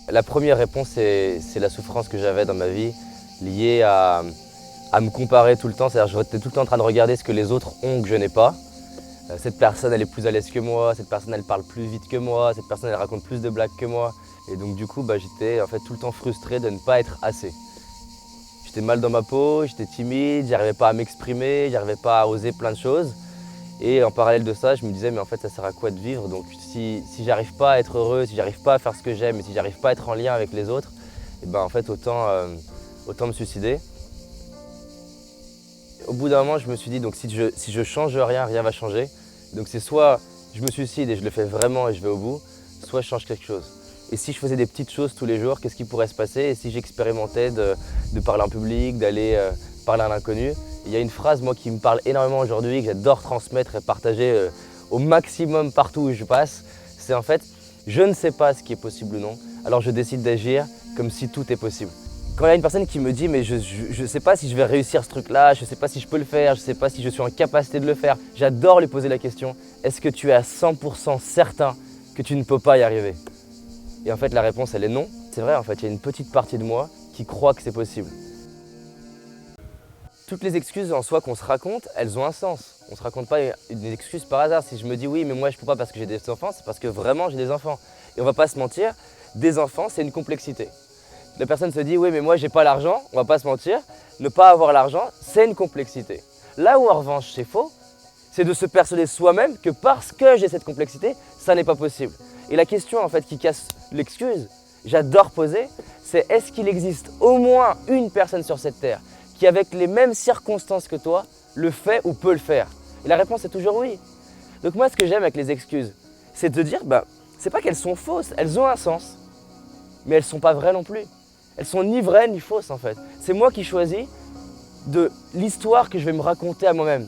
La première réponse, c'est la souffrance que j'avais dans ma vie, liée à me comparer tout le temps. C'est-à-dire que j'étais tout le temps en train de regarder ce que les autres ont que je n'ai pas. Cette personne, elle est plus à l'aise que moi, cette personne, elle parle plus vite que moi, cette personne, elle raconte plus de blagues que moi. Et donc du coup, j'étais en fait tout le temps frustré de ne pas être assez. J'étais mal dans ma peau, j'étais timide, j'arrivais pas à m'exprimer, j'arrivais pas à oser plein de choses. Et en parallèle de ça, je me disais, mais en fait, ça sert à quoi de vivre? Donc si j'arrive pas à être heureux, si j'arrive pas à faire ce que j'aime et si j'arrive pas à être en lien avec les autres, et ben en fait, autant me suicider. Au bout d'un moment, je me suis dit, donc si je change rien, rien va changer. Donc c'est soit je me suicide et je le fais vraiment et je vais au bout, soit je change quelque chose. Et si je faisais des petites choses tous les jours, qu'est-ce qui pourrait se passer? Et si j'expérimentais de parler en public, d'aller parler à l'inconnu? Il y a une phrase, moi, qui me parle énormément aujourd'hui, que j'adore transmettre et partager au maximum partout où je passe. C'est en fait, je ne sais pas ce qui est possible ou non, alors je décide d'agir comme si tout est possible. Quand il y a une personne qui me dit mais je ne sais pas si je vais réussir ce truc-là, je ne sais pas si je peux le faire, je ne sais pas si je suis en capacité de le faire, j'adore lui poser la question, est-ce que tu es à 100% certain que tu ne peux pas y arriver? Et en fait la réponse elle est non. C'est vrai, en fait il y a une petite partie de moi qui croit que c'est possible. Toutes les excuses en soi qu'on se raconte, elles ont un sens. On ne se raconte pas une excuse par hasard. Si je me dis oui mais moi je ne peux pas parce que j'ai des enfants, c'est parce que vraiment j'ai des enfants. Et on ne va pas se mentir, des enfants c'est une complexité. La personne se dit oui mais moi j'ai pas l'argent, on va pas se mentir, ne pas avoir l'argent c'est une complexité. Là où en revanche c'est faux, c'est de se persuader soi-même que parce que j'ai cette complexité, ça n'est pas possible. Et la question en fait qui casse l'excuse, j'adore poser, c'est est-ce qu'il existe au moins une personne sur cette terre qui avec les mêmes circonstances que toi le fait ou peut le faire? Et la réponse est toujours oui. Donc moi ce que j'aime avec les excuses, c'est de dire c'est pas qu'elles sont fausses, elles ont un sens, mais elles sont pas vraies non plus. Elles sont ni vraies ni fausses en fait. C'est moi qui choisis de l'histoire que je vais me raconter à moi-même.